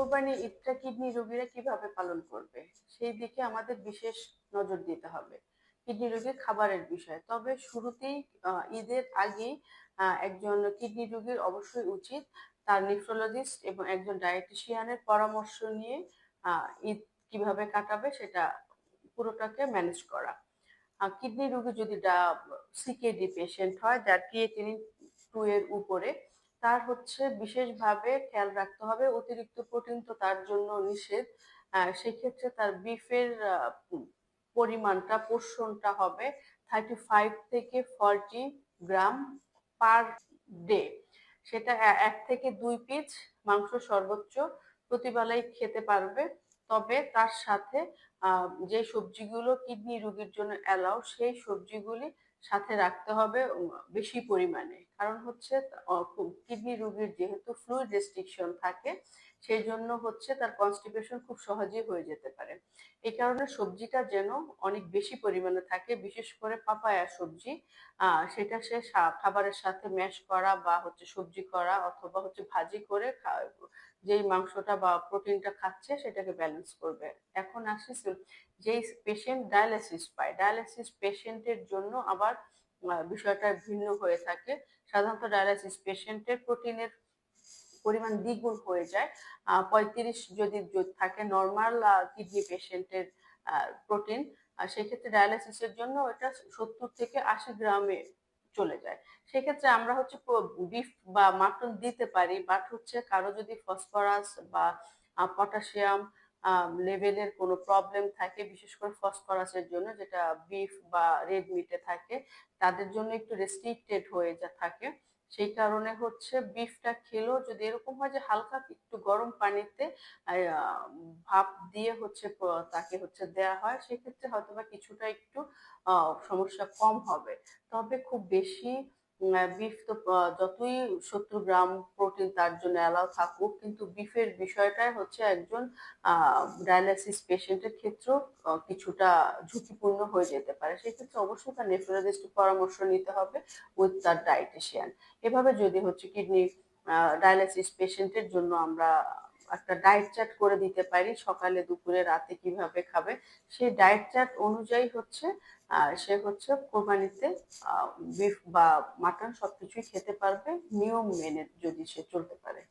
কোরবানি ঈদটা কিডনি রোগীরা কিভাবে পালন করবে সেই দিকে আমাদের বিশেষ নজর দিতে হবে। কিডনি রোগীর খাবারের বিষয়, তবে শুরুতেই ঈদের আগেই একজন কিডনি রোগীর অবশ্যই উচিত তার নেফ্রোলজিস্ট এবং একজন ডায়েটিশিয়ানের পরামর্শ নিয়ে ঈদ কিভাবে কাটাবে সেটা পুরোটাকে ম্যানেজ করা। কিডনি রোগী যদি সিকেডি পেশেন্ট হয়, যার ক্রিয়েটিনিন 2 এর উপরে, তার হচ্ছে বিশেষভাবে খেয়াল রাখতে হবে। অতিরিক্ত প্রোটিন তো তার জন্য নিষেধ। সেক্ষেত্রে তার বিফের পরিমাণটা, পোর্শনটা হবে 35 থেকে 40 গ্রাম পার ডে। সেটা 1 থেকে 2 পিস মাংস সর্বোচ্চ প্রতিবেলাই খেতে পারবে। তবে তার সাথে যে সবজিগুলো কিডনি রোগীর জন্য অ্যালাউ, সেই সবজিগুলি সাথে রাখতে হবে বেশি পরিমাণে। কারণ হচ্ছে কিডনি রোগীর যেহেতু ফ্লুইড রেস্ট্রিকশন থাকে, সেই জন্য হচ্ছে তার কনস্টিপেশন খুব সহজেই হয়ে যেতে পারে। এই কারণে সবজিটা যেন অনেক বেশি পরিমাণে থাকে, বিশেষ করে পাপায়া সবজি। সেটা সে খাবারের সাথে ম্যাশ করা বা হচ্ছে সবজি করা অথবা হচ্ছে ভাজি করে যেই মাংসটা বা প্রোটিনটা খাচ্ছে সেটাকে ব্যালেন্স করবে। এখন আসি যেই পেশেন্ট ডায়ালিসিস পায়, ডায়ালিসিস পেশেন্টের জন্য আবার বিষয়টা ভিন্ন হয়ে থাকে। সাধারণত ডায়ালিসিস পেশেন্টের প্রোটিনের পরিমাণ দ্বিগুণ হয়ে যায়। 35 যদি থাকে নর্মাল কিডনি পেশেন্টের প্রোটিন, সেক্ষেত্রে ডায়ালিসিসের জন্য এটা 70 থেকে 80 গ্রামে চলে যায়। সেক্ষেত্রে আমরা হচ্ছে বিফ বা মাটন দিতে পারি, বাট হচ্ছে কারো যদি ফসফরাস বা পটাশিয়াম লেভেলের কোনো প্রবলেম থাকে, বিশেষ করে ফসফরাসের জন্য, যেটা বিফ বা রেড মিটে থাকে, তাদের জন্য একটু রেস্ট্রিক্টেড হয়ে থাকে। সেই কারণে হচ্ছে বিফটা খেলেও যদি এরকম হয় যে হালকা একটু গরম পানিতে ভাপ দিয়ে হচ্ছে তাকে হচ্ছে দেয়া হয়, সেক্ষেত্রে হয়তোবা কিছুটা একটু সমস্যা কম হবে। তবে খুব বেশি বিফ তো যতই 70 গ্রাম প্রোটিন তার জন্য অ্যালাউ থাকুক, কিন্তু বিফের বিষয়টাই হচ্ছে একজন ডায়ালিসিস পেশেন্টের ক্ষেত্রেও কিছুটা ঝুঁকিপূর্ণ হয়ে যেতে পারে। সেক্ষেত্রে অবশ্যই তার নেফ্রোলজিস্টের পরামর্শ নিতে হবে উইথ তার ডায়েটিশিয়ান। এভাবে যদি হচ্ছে কিডনি ডায়ালিসিস পেশেন্টের জন্য আমরা একটা ডায়েট চার্ট করে দিতে পারি, সকালে দুপুরে রাতে কিভাবে খাবে, সেই ডায়েট চার্ট অনুযায়ী হচ্ছে সে হচ্ছে কোরবানিতে বিফ বা মাটন সবকিছুই খেতে পারবে, নিয়ম মেনে যদি সে চলতে পারে।